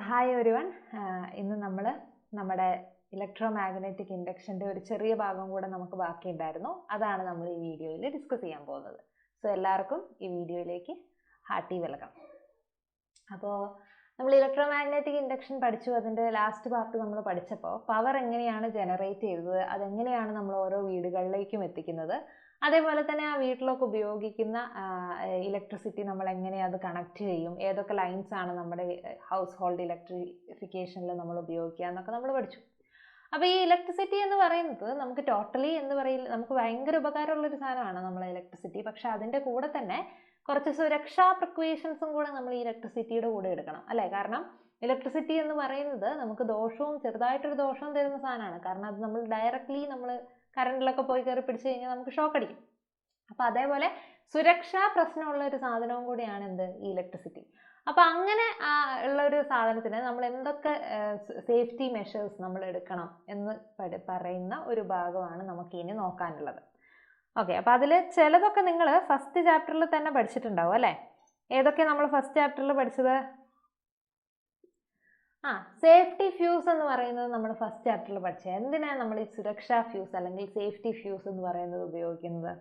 Hi everyone. ഇന്ന് നമ്മൾ നമ്മുടെ ഇലക്ട്രോമാഗ്നറ്റിക് ഇൻഡക്ഷൻ്റെ ഒരു ചെറിയ ഭാഗം കൂടെ നമുക്ക് ബാക്കിയുണ്ടായിരുന്നു. അതാണ് നമ്മൾ ഈ വീഡിയോയിൽ ഡിസ്കസ് ചെയ്യാൻ പോകുന്നത്. സോ എല്ലാവർക്കും ഈ വീഡിയോയിലേക്ക് ഹാർട്ടി വെൽക്കം. അപ്പോൾ നമ്മൾ ഇലക്ട്രോമാഗ്നറ്റിക് ഇൻഡക്ഷൻ പഠിച്ചു. അതിൻ്റെ ലാസ്റ്റ് പാർട്ട് നമ്മൾ പഠിച്ചപ്പോൾ പവർ എങ്ങനെയാണ് ജനറേറ്റ് ചെയ്തത്, അതെങ്ങനെയാണ് നമ്മൾ ഓരോ വീടുകളിലേക്കും എത്തിക്കുന്നത്, അതേപോലെ തന്നെ ആ വീട്ടിലൊക്കെ ഉപയോഗിക്കുന്ന ഇലക്ട്രിസിറ്റി നമ്മൾ എങ്ങനെ അത് കണക്ട് ചെയ്യും, ഏതൊക്കെ ലൈൻസ് ആണ് നമ്മുടെ ഹൗസ് ഹോൾഡ് ഇലക്ട്രിഫിക്കേഷനിൽ നമ്മൾ ഉപയോഗിക്കുക എന്നൊക്കെ നമ്മൾ പഠിച്ചു. അപ്പോൾ ഈ ഇലക്ട്രിസിറ്റി എന്ന് പറയുന്നത് നമുക്ക് ടോട്ടലി എന്ന് പറയില്ല, നമുക്ക് ഭയങ്കര ഉപകാരമുള്ളൊരു സാധനമാണ് നമ്മളെ ഇലക്ട്രിസിറ്റി. പക്ഷെ അതിൻ്റെ കൂടെ തന്നെ കുറച്ച് സുരക്ഷാ പ്രിക്വേഷൻസും കൂടെ നമ്മൾ ഈ ഇലക്ട്രിസിറ്റിയുടെ കൂടെ എടുക്കണം, അല്ലേ? കാരണം ഇലക്ട്രിസിറ്റി എന്ന് പറയുന്നത് നമുക്ക് ദോഷവും ചെറുതായിട്ടൊരു ദോഷവും തരുന്ന സാധനമാണ്. കാരണം അത് നമ്മൾ ഡയറക്റ്റ്ലി നമ്മൾ കറണ്ടിലൊക്കെ പോയി കയറി പിടിച്ചു കഴിഞ്ഞാൽ നമുക്ക് ഷോക്ക് അടിക്കും. അപ്പം അതേപോലെ സുരക്ഷാ പ്രശ്നമുള്ള ഒരു സാധനവും കൂടിയാണ് എന്ത്, ഈ ഇലക്ട്രിസിറ്റി. അപ്പം അങ്ങനെ ഉള്ള ഒരു സാധനത്തിന് നമ്മൾ എന്തൊക്കെ സേഫ്റ്റി മെഷേഴ്സ് നമ്മൾ എടുക്കണം എന്ന് പറയുന്ന ഒരു ഭാഗമാണ് നമുക്ക് ഇനി നോക്കാനുള്ളത്. ഓക്കെ, അപ്പം അതിൽ ചിലതൊക്കെ നിങ്ങൾ ഫസ്റ്റ് ചാപ്റ്ററിൽ തന്നെ പഠിച്ചിട്ടുണ്ടാവും, അല്ലേ? ഏതൊക്കെ നമ്മൾ ഫസ്റ്റ് ചാപ്റ്ററിൽ പഠിച്ചത്? സേഫ്റ്റി ഫ്യൂസ് എന്ന് പറയുന്നത് നമ്മൾ ഫസ്റ്റ് ചാപ്റ്ററിൽ പഠിച്ചത്. എന്തിനാണ് നമ്മൾ ഈ സുരക്ഷാ ഫ്യൂസ് അല്ലെങ്കിൽ സേഫ്റ്റി ഫ്യൂസ് എന്ന് പറയുന്നത് ഉപയോഗിക്കുന്നത്?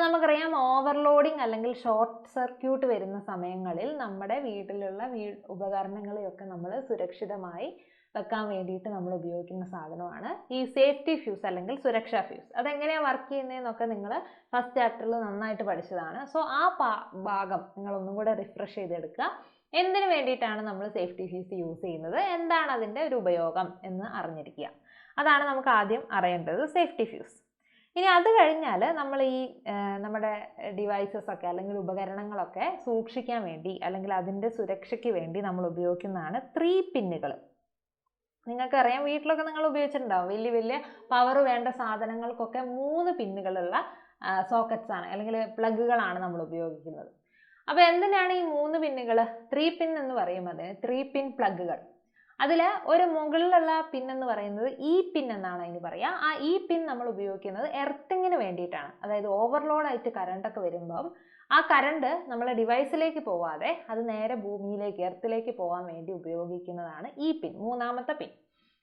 നമുക്കറിയാം, ഓവർലോഡിങ് അല്ലെങ്കിൽ ഷോർട്ട് സർക്യൂട്ട് വരുന്ന സമയങ്ങളിൽ നമ്മുടെ വീട്ടിലുള്ള ഉപകരണങ്ങളെയൊക്കെ നമ്മൾ സുരക്ഷിതമായി വെക്കാൻ വേണ്ടിയിട്ട് നമ്മൾ ഉപയോഗിക്കുന്ന സാധനമാണ് ഈ സേഫ്റ്റി ഫ്യൂസ് അല്ലെങ്കിൽ സുരക്ഷാ ഫ്യൂസ്. അതെങ്ങനെയാണ് വർക്ക് ചെയ്യുന്നതെന്നൊക്കെ നിങ്ങൾ ഫസ്റ്റ് ചാപ്റ്ററിൽ നന്നായിട്ട് പഠിച്ചതാണ്. സോ ആ ഭാഗം നിങ്ങളൊന്നും കൂടെ റിഫ്രഷ് ചെയ്തെടുക്കുക. എന്തിനു വേണ്ടിയിട്ടാണ് നമ്മൾ സേഫ്റ്റി ഫ്യൂസ് യൂസ് ചെയ്യുന്നത്, എന്താണ് അതിൻ്റെ ഒരു ഉപയോഗം എന്ന് അറിഞ്ഞിരിക്കുക. അതാണ് നമുക്ക് ആദ്യം അറിയേണ്ടത്, സേഫ്റ്റി ഫ്യൂസ്. ഇനി അത് കഴിഞ്ഞാൽ നമ്മൾ ഈ നമ്മുടെ ഡിവൈസസ് ഒക്കെ അല്ലെങ്കിൽ ഉപകരണങ്ങളൊക്കെ സൂക്ഷിക്കാൻ വേണ്ടി അല്ലെങ്കിൽ അതിൻ്റെ സുരക്ഷയ്ക്ക് വേണ്ടി നമ്മൾ ഉപയോഗിക്കുന്നതാണ് 3 പിന്നുകൾ. നിങ്ങൾക്കറിയാം, വീട്ടിലൊക്കെ നിങ്ങൾ ഉപയോഗിച്ചിട്ടുണ്ടാവും. വലിയ വലിയ പവർ വേണ്ട സാധനങ്ങൾക്കൊക്കെ 3 പിന്നുകളുള്ള സോക്കറ്റ്സ് ആണ് അല്ലെങ്കിൽ പ്ലഗുകളാണ് നമ്മൾ ഉപയോഗിക്കുന്നത്. അപ്പോൾ എന്തിനാണ് ഈ 3 പിന്നുകൾ? 3 പിൻ എന്ന് പറയുന്നത് 3 പിൻ പ്ലഗുകൾ. അതിൽ ഒരു മുകളിലുള്ള പിൻ എന്ന് പറയുന്നത് ഈ പിൻ എന്നാണ് അതിന് പറയുക. ആ ഈ പിൻ നമ്മൾ ഉപയോഗിക്കുന്നത് എർത്തിങ്ങിന് വേണ്ടിയിട്ടാണ്. അതായത് ഓവർലോഡായിട്ട് കറണ്ടൊക്കെ വരുമ്പം ആ കറണ്ട് നമ്മളെ ഡിവൈസിലേക്ക് പോവാതെ അത് നേരെ ഭൂമിയിലേക്ക്, എർത്തിലേക്ക് പോകാൻ വേണ്ടി ഉപയോഗിക്കുന്നതാണ് ഈ പിൻ, 3ാമത്തെ പിൻ.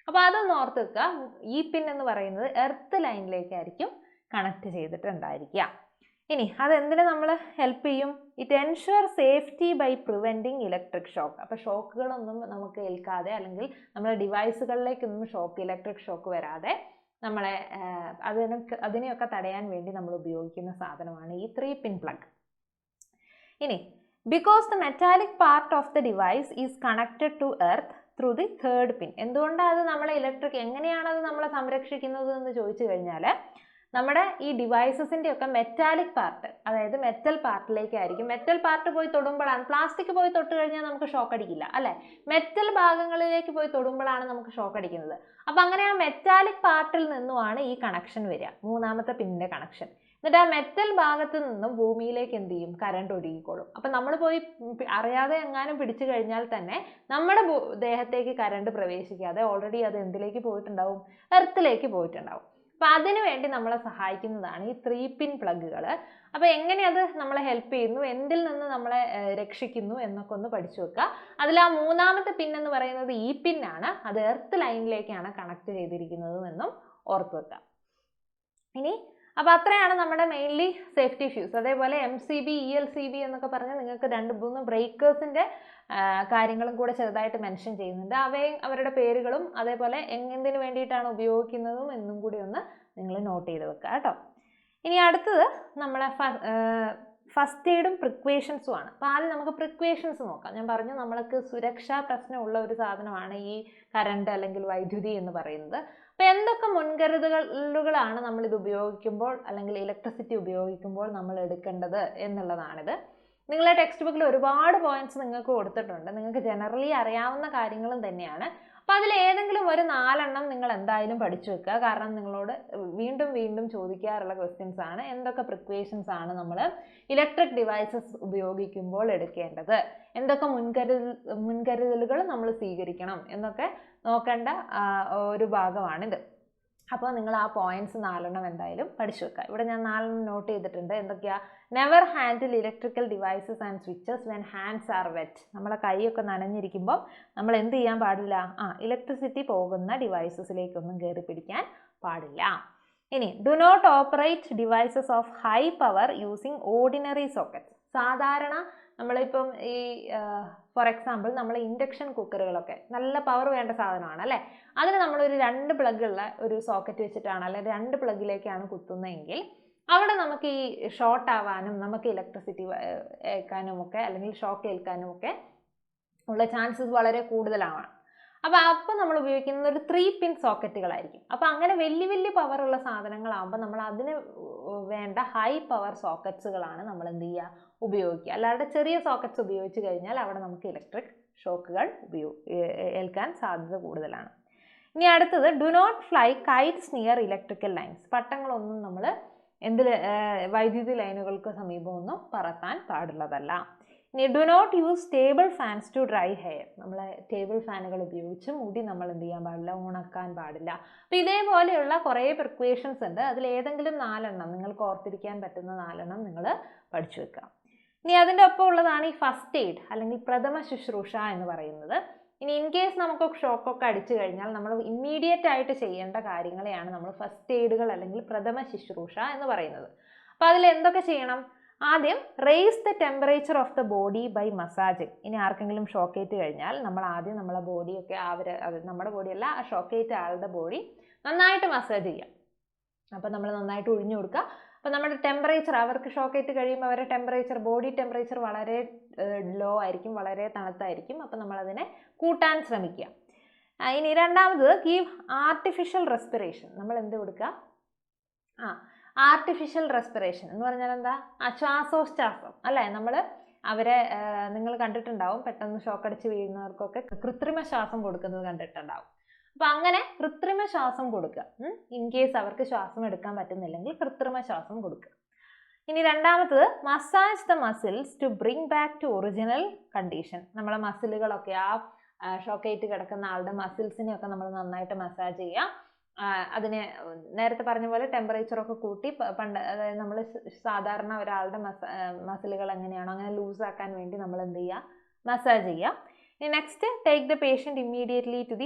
അപ്പോൾ അതൊന്ന് ഓർത്ത് വെക്കുക. ഈ പിൻ എന്ന് പറയുന്നത് എർത്ത് ലൈനിലേക്കായിരിക്കും കണക്ട് ചെയ്തിട്ടുണ്ടായിരിക്കുക. ഇനി അതെന്തിനു നമ്മൾ ഹെൽപ്പ് ചെയ്യും? It ensure safety by preventing electric shock. അപ്പോൾ ഷോക്കുകളൊന്നും നമുക്ക് ഏൽക്കാതെ അല്ലെങ്കിൽ നമ്മുടെ ഡിവൈസുകളിലേക്കൊന്നും ഇലക്ട്രിക് ഷോക്ക് വരാതെ നമ്മളെ അതിനെയൊക്കെ തടയാൻ വേണ്ടി നമ്മൾ ഉപയോഗിക്കുന്ന സാധനമാണ് ഈ 3 പിൻ പ്ലഗ്. ഇനി because the metallic part of the device is connected to earth through the 3rd pin. എന്തുകൊണ്ടാണ് അത് നമ്മളെ എങ്ങനെയാണ് അത് നമ്മളെ സംരക്ഷിക്കുന്നത് എന്ന് ചോദിച്ചു കഴിഞ്ഞാൽ, നമ്മുടെ ഈ ഡിവൈസസിൻ്റെ ഒക്കെ മെറ്റാലിക് പാർട്ട്, അതായത് മെറ്റൽ പാർട്ടിലേക്കായിരിക്കും. മെറ്റൽ പാർട്ട് പോയി തൊടുമ്പോഴാണ്, പ്ലാസ്റ്റിക് പോയി തൊട്ട് കഴിഞ്ഞാൽ നമുക്ക് ഷോക്ക് അടിക്കില്ല, അല്ലേ? മെറ്റൽ ഭാഗങ്ങളിലേക്ക് പോയി തൊടുമ്പോഴാണ് നമുക്ക് ഷോക്ക് അടിക്കുന്നത്. അപ്പം അങ്ങനെ ആ മെറ്റാലിക് പാർട്ടിൽ നിന്നുമാണ് ഈ കണക്ഷൻ വരിക, 3ാമത്തെ പിന്നിൻ്റെ കണക്ഷൻ. എന്നിട്ട് ആ മെറ്റൽ ഭാഗത്ത് നിന്നും ഭൂമിയിലേക്ക് എന്ത് ചെയ്യും? കറണ്ട് ഒഴുകിക്കോളും. അപ്പം നമ്മൾ പോയി അറിയാതെ എങ്ങാനും പിടിച്ചു കഴിഞ്ഞാൽ തന്നെ നമ്മുടെ ദേഹത്തേക്ക് കറണ്ട് പ്രവേശിക്കാതെ ഓൾറെഡി അത് എന്തിലേക്ക് പോയിട്ടുണ്ടാവും? എർത്തിലേക്ക് പോയിട്ടുണ്ടാവും. അപ്പം അതിനു വേണ്ടി നമ്മളെ സഹായിക്കുന്നതാണ് ഈ 3 പിൻ പ്ലഗുകൾ. അപ്പോൾ എങ്ങനെ അത് നമ്മളെ ഹെൽപ്പ് ചെയ്യുന്നു, എന്തിൽ നിന്ന് നമ്മളെ രക്ഷിക്കുന്നു എന്നൊക്കെ ഒന്ന് പഠിച്ചു വെക്കുക. അതിൽ ആ 3ാമത്തെ പിൻ എന്ന് പറയുന്നത് ഈ പിന്നാണ്, അത് എർത്ത് ലൈനിലേക്കാണ് കണക്ട് ചെയ്തിരിക്കുന്നത് എന്നും ഓർത്ത് വെക്കുക. ഇനി അപ്പോൾ അത്രയാണ് നമ്മുടെ മെയിൻലി സേഫ്റ്റി ഫ്യൂസ്. അതേപോലെ MCB, ELCB എന്നൊക്കെ പറഞ്ഞാൽ നിങ്ങൾക്ക് 2-3 ബ്രേക്കേഴ്സിൻ്റെ കാര്യങ്ങളും കൂടെ ചെറുതായിട്ട് മെൻഷൻ ചെയ്യുന്നുണ്ട്. അവരുടെ പേരുകളും അതേപോലെ എന്തിനു വേണ്ടിയിട്ടാണ് ഉപയോഗിക്കുന്നതും എന്നും കൂടി ഒന്ന് നിങ്ങൾ നോട്ട് ചെയ്ത് വെക്കുക കേട്ടോ. ഇനി അടുത്തത് നമ്മളെ ഫസ്റ്റ് എയ്ഡും പ്രിക്വേഷൻസും ആണ്. അപ്പോൾ ആദ്യം നമുക്ക് പ്രിക്വേഷൻസ് നോക്കാം. ഞാൻ പറഞ്ഞു നമ്മൾക്ക് സുരക്ഷാ പ്രശ്നമുള്ള ഒരു സാധനമാണ് ഈ കറണ്ട് അല്ലെങ്കിൽ വൈദ്യുതി എന്ന് പറയുന്നത്. അപ്പോൾ എന്തൊക്കെ മുൻകരുതലുകളാണ് നമ്മളിത് ഉപയോഗിക്കുമ്പോൾ അല്ലെങ്കിൽ ഇലക്ട്രിസിറ്റി ഉപയോഗിക്കുമ്പോൾ നമ്മൾ എടുക്കേണ്ടത് എന്നുള്ളതാണിത്. നിങ്ങളെ ടെക്സ്റ്റ് ബുക്കിൽ ഒരുപാട് പോയിന്റ്സ് നിങ്ങൾക്ക് കൊടുത്തിട്ടുണ്ട്. നിങ്ങൾക്ക് ജനറലി അറിയാവുന്ന കാര്യങ്ങളും തന്നെയാണ്. അപ്പോൾ അതിൽ ഏതെങ്കിലും ഒരു 4 എണ്ണം നിങ്ങൾ എന്തായാലും പഠിച്ചു വെക്കുക. കാരണം നിങ്ങളോട് വീണ്ടും വീണ്ടും ചോദിക്കാറുള്ള ക്വസ്റ്റ്യൻസ് ആണ്. എന്തൊക്കെ പ്രിക്വേഷൻസ് ആണ് നമ്മൾ ഇലക്ട്രിക് ഡിവൈസസ് ഉപയോഗിക്കുമ്പോൾ എടുക്കേണ്ടത്, എന്തൊക്കെ മുൻകരുതലുകൾ നമ്മൾ സ്വീകരിക്കണം എന്നൊക്കെ നോക്കേണ്ട ഒരു ഭാഗമാണിത്. അപ്പോൾ നിങ്ങൾ ആ പോയിന്റ്സ് 4 എന്തായാലും പഠിച്ചു വെക്കുക. ഇവിടെ ഞാൻ 4 നോട്ട് ചെയ്തിട്ടുണ്ട്. എന്തൊക്കെയാ? Never handle electrical devices and switches when hands are wet. നമ്മളെ കൈയൊക്കെ നനഞ്ഞിരിക്കുമ്പോൾ നമ്മൾ എന്ത് ചെയ്യാൻ പാടില്ല? ഇലക്ട്രിസിറ്റി പോകുന്ന ഡിവൈസസിലേക്കൊന്നും കയറി പിടിക്കാൻ പാടില്ല. ഇനി do not operate devices of high power using ordinary sockets. സാധാരണ നമ്മളിപ്പം ഈ ഫോർ എക്സാമ്പിൾ നമ്മൾ ഇൻഡക്ഷൻ കുക്കറുകളൊക്കെ നല്ല പവർ വേണ്ട സാധനമാണ് അല്ലേ, അതിന് നമ്മളൊരു 2 പ്ലഗുള്ള ഒരു സോക്കറ്റ് വെച്ചിട്ടാണ് അല്ലെങ്കിൽ 2 പ്ലഗിലേക്കാണ് കുത്തുന്നതെങ്കിൽ അവിടെ നമുക്ക് ഈ ഷോർട്ട് ആവാനും നമുക്ക് ഇലക്ട്രിസിറ്റി ഏൽക്കാനും ഒക്കെ അല്ലെങ്കിൽ ഷോക്ക് ഏൽക്കാനും ഒക്കെ ഉള്ള ചാൻസസ് വളരെ കൂടുതലാണ്. അപ്പോൾ നമ്മൾ ഉപയോഗിക്കുന്നത് ഒരു 3 പിൻ സോക്കറ്റുകളായിരിക്കും. അപ്പോൾ അങ്ങനെ വലിയ പവറുള്ള സാധനങ്ങളാകുമ്പോൾ നമ്മൾ അതിന് വേണ്ട ഹൈ പവർ സോക്കറ്റ്സുകളാണ് നമ്മൾ എന്ത് ചെയ്യുക? ഉപയോഗിക്കുക. അല്ലാതെ ചെറിയ സോക്കറ്റ്സ് ഉപയോഗിച്ച് കഴിഞ്ഞാൽ അവിടെ നമുക്ക് ഇലക്ട്രിക് ഷോക്കുകൾ ഏൽക്കാൻ സാധ്യത കൂടുതലാണ്. ഇനി അടുത്തത് do not fly kites near electrical lines. പട്ടങ്ങളൊന്നും നമ്മൾ വൈദ്യുതി ലൈനുകൾക്ക് സമീപമൊന്നും പറത്താൻ പാടുള്ളതല്ല. ഇനി do not use table fans to dry hair. നമ്മൾ ടേബിൾ ഫാനുകൾ ഉപയോഗിച്ച് മുടി നമ്മൾ എന്ത് ചെയ്യാൻ പാടില്ല? ഉണക്കാൻ പാടില്ല. അപ്പോൾ ഇതേപോലെയുള്ള കുറേ പ്രിക്വേഷൻസ് ഉണ്ട്. അതിൽ ഏതെങ്കിലും 4 നിങ്ങൾക്ക് ഓർത്തിരിക്കാൻ പറ്റുന്ന 4 നിങ്ങൾ പഠിച്ചു വെക്കുക. ഇനി അതിൻ്റെ ഒപ്പം ഉള്ളതാണ് ഈ ഫസ്റ്റ് എയ്ഡ് അല്ലെങ്കിൽ പ്രഥമ ശുശ്രൂഷ എന്ന് പറയുന്നത്. ഇനി ഇൻ കേസ് നമുക്ക് ഷോക്കൊക്കെ അടിച്ചു കഴിഞ്ഞാൽ നമ്മൾ ഇമ്മീഡിയറ്റ് ആയിട്ട് ചെയ്യേണ്ട കാര്യങ്ങളെയാണ് നമ്മൾ ഫസ്റ്റ് എയ്ഡുകൾ അല്ലെങ്കിൽ പ്രഥമ ശുശ്രൂഷ എന്ന് പറയുന്നത്. അപ്പോൾ അതിൽ എന്തൊക്കെ ചെയ്യണം? ആദ്യം raise the temperature of the body by massaging. ഇനി ആർക്കെങ്കിലും ഷോക്കേറ്റ് കഴിഞ്ഞാൽ നമ്മൾ ആദ്യം നമ്മളെ ബോഡിയൊക്കെ നമ്മുടെ ബോഡിയല്ല, ആ ഷോക്കേറ്റ് ആളുടെ ബോഡി നന്നായിട്ട് മസാജ് ചെയ്യാം. അപ്പോൾ നമ്മൾ നന്നായിട്ട് ഒഴിഞ്ഞു കൊടുക്കുക. അപ്പോൾ നമ്മുടെ ടെമ്പറേച്ചർ, അവർക്ക് ഷോക്കേറ്റ് കഴിയുമ്പോൾ അവരുടെ ടെമ്പറേച്ചർ, ബോഡി ടെമ്പറേച്ചർ വളരെ ലോ ആയിരിക്കും, വളരെ തണുത്തായിരിക്കും. അപ്പോൾ നമ്മളതിനെ കൂട്ടാൻ ശ്രമിക്കുക. ഇനി രണ്ടാമത് ഗീവ് ആർട്ടിഫിഷ്യൽ റെസ്പിറേഷൻ. നമ്മൾ എന്ത് കൊടുക്കുക? ആർട്ടിഫിഷ്യൽ റെസ്പിറേഷൻ എന്ന് പറഞ്ഞാൽ എന്താ? ശ്വാസോച്ഛ്വാസം അല്ലേ. നമ്മൾ അവരെ നിങ്ങൾ കണ്ടിട്ടുണ്ടാവും, പെട്ടെന്ന് ഷോക്കടിച്ച് വീഴുന്നവർക്കൊക്കെ കൃത്രിമ ശ്വാസം കൊടുക്കുന്നത് കണ്ടിട്ടുണ്ടാവും. അപ്പോൾ അങ്ങനെ കൃത്രിമ ശ്വാസം കൊടുക്കുക. ഇൻ കേസ് അവർക്ക് ശ്വാസം എടുക്കാൻ പറ്റുന്നില്ലെങ്കിൽ കൃത്രിമ ശ്വാസം കൊടുക്കുക. ഇനി രണ്ടാമത്തത് massage the muscles to bring back to original condition. നമ്മളെ മസിലുകളൊക്കെ ഷോക്കേറ്റ് കിടക്കുന്ന ആളുടെ മസിൽസിനെയൊക്കെ നമ്മൾ നന്നായിട്ട് മസാജ് ചെയ്യുക. അതിനെ നേരത്തെ പറഞ്ഞ പോലെ ടെമ്പറേച്ചറൊക്കെ കൂട്ടി അതായത് നമ്മൾ സാധാരണ ഒരാളുടെ മസിലുകൾ എങ്ങനെയാണോ അങ്ങനെ ലൂസാക്കാൻ വേണ്ടി നമ്മൾ എന്ത് ചെയ്യുക? മസാജ് ചെയ്യുക. ഇനി next take the patient immediately to the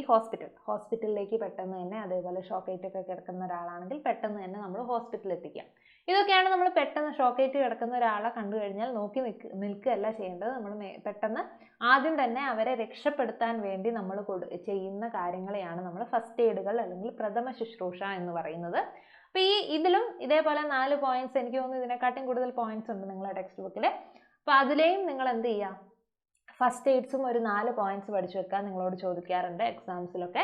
ഹോസ്പിറ്റലിലേക്ക് പെട്ടെന്ന് തന്നെ, അതേപോലെ ഷോക്കേറ്റ് ഒക്കെ കിടക്കുന്ന ഒരാളാണെങ്കിൽ പെട്ടെന്ന് തന്നെ നമ്മൾ ഹോസ്പിറ്റലിൽ എത്തിക്കാം. ഇതൊക്കെയാണ് നമ്മൾ പെട്ടെന്ന് ഷോക്കേറ്റ് കിടക്കുന്ന ഒരാളെ കണ്ടു കഴിഞ്ഞാൽ നോക്കി നിൽക്കുകയല്ല ചെയ്യേണ്ടത്. നമ്മൾ പെട്ടെന്ന് ആദ്യം തന്നെ അവരെ രക്ഷപ്പെടുത്താൻ വേണ്ടി നമ്മൾ ചെയ്യുന്ന കാര്യങ്ങളെയാണ് നമ്മൾ ഫസ്റ്റ് എയ്ഡുകൾ അല്ലെങ്കിൽ പ്രഥമ ശുശ്രൂഷ എന്ന് പറയുന്നത്. അപ്പോൾ ഇതിലും ഇതേപോലെ 4 പോയിന്റ്സ്, എനിക്ക് തോന്നുന്നു ഇതിനെക്കാട്ടും കൂടുതൽ പോയിന്റ്സ് ഉണ്ട് നിങ്ങളുടെ ടെക്സ്റ്റ് ബുക്കിൽ. അപ്പോൾ അതിലെയും നിങ്ങൾ എന്ത് ചെയ്യുക? ഫസ്റ്റ് എയ്ഡ്സും ഒരു 4 പോയിന്റ്സ് പഠിച്ചു വെക്കാൻ നിങ്ങളോട് ചോദിക്കാറുണ്ട് എക്സാംസിലൊക്കെ.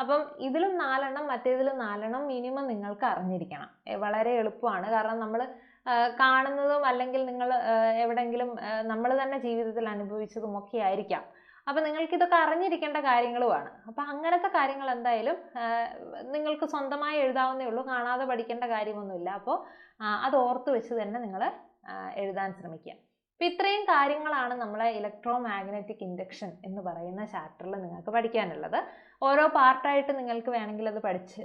അപ്പം ഇതിലും 4 മറ്റേതിലും 4 മിനിമം നിങ്ങൾക്ക് അറിഞ്ഞിരിക്കണം. വളരെ എളുപ്പമാണ്. കാരണം നമ്മൾ കാണുന്നതും അല്ലെങ്കിൽ നിങ്ങൾ എവിടെയെങ്കിലും നമ്മൾ തന്നെ ജീവിതത്തിൽ അനുഭവിച്ചതും ഒക്കെ ആയിരിക്കാം. അപ്പം നിങ്ങൾക്കിതൊക്കെ അറിഞ്ഞിരിക്കേണ്ട കാര്യങ്ങളുമാണ്. അപ്പം അങ്ങനത്തെ കാര്യങ്ങൾ എന്തായാലും നിങ്ങൾക്ക് സ്വന്തമായി എഴുതാവുന്നേ ഉള്ളൂ, കാണാതെ പഠിക്കേണ്ട കാര്യമൊന്നുമില്ല. അപ്പോൾ അത് ഓർത്ത് വെച്ച് തന്നെ നിങ്ങൾ എഴുതാൻ ശ്രമിക്കുക. അപ്പോൾ ഇത്രയും കാര്യങ്ങളാണ് നമ്മളെ ഇലക്ട്രോ മാഗ്നറ്റിക് ഇൻഡക്ഷൻ എന്ന് പറയുന്ന ചാപ്റ്ററിൽ നിങ്ങൾക്ക് പഠിക്കാനുള്ളത്. ഓരോ പാർട്ടായിട്ട് നിങ്ങൾക്ക് വേണമെങ്കിൽ അത് പഠിച്ച്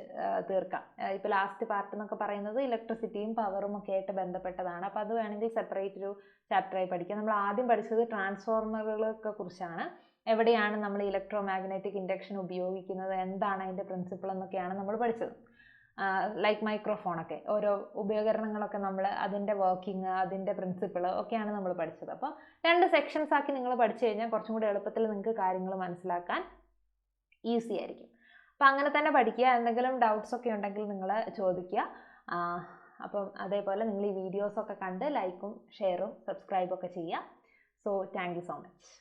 തീർക്കാം. ഇപ്പോൾ ലാസ്റ്റ് പാർട്ട് എന്നൊക്കെ പറയുന്നത് ഇലക്ട്രിസിറ്റിയും പവറും ഒക്കെ ആയിട്ട് ബന്ധപ്പെട്ടതാണ്. അപ്പോൾ അത് വേണമെങ്കിൽ സെപ്പറേറ്റ് ഒരു ചാപ്റ്ററായി പഠിക്കാം. നമ്മൾ ആദ്യം പഠിച്ചത് ട്രാൻസ്ഫോർമറുകളൊക്കെ കുറിച്ചാണ്. എവിടെയാണ് നമ്മൾ ഇലക്ട്രോ മാഗ്നറ്റിക് ഇൻഡക്ഷൻ ഉപയോഗിക്കുന്നത്, എന്താണ് അതിൻ്റെ പ്രിൻസിപ്പിൾ എന്നൊക്കെയാണ് നമ്മൾ പഠിച്ചത്. ലൈക്ക് മൈക്രോഫോണൊക്കെ ഓരോ ഉപകരണങ്ങളൊക്കെ നമ്മൾ അതിൻ്റെ വർക്കിംഗ്, അതിൻ്റെ പ്രിൻസിപ്പിൾ ഒക്കെയാണ് നമ്മൾ പഠിച്ചത്. അപ്പോൾ 2 സെക്ഷൻസ് ആക്കി നിങ്ങൾ പഠിച്ചു കഴിഞ്ഞാൽ കുറച്ചും കൂടി എളുപ്പത്തിൽ നിങ്ങൾക്ക് കാര്യങ്ങൾ മനസ്സിലാക്കാൻ ഈസി ആയിരിക്കും. അപ്പോൾ അങ്ങനെ തന്നെ പഠിക്കുക. എന്തെങ്കിലും ഡൗട്ട്സ് ഒക്കെ ഉണ്ടെങ്കിൽ നിങ്ങൾ ചോദിക്കുക. അപ്പം അതേപോലെ നിങ്ങൾ ഈ വീഡിയോസൊക്കെ കണ്ട് ലൈക്കും ഷെയറും സബ്സ്ക്രൈബൊക്കെ ചെയ്യുക. So thank you so much.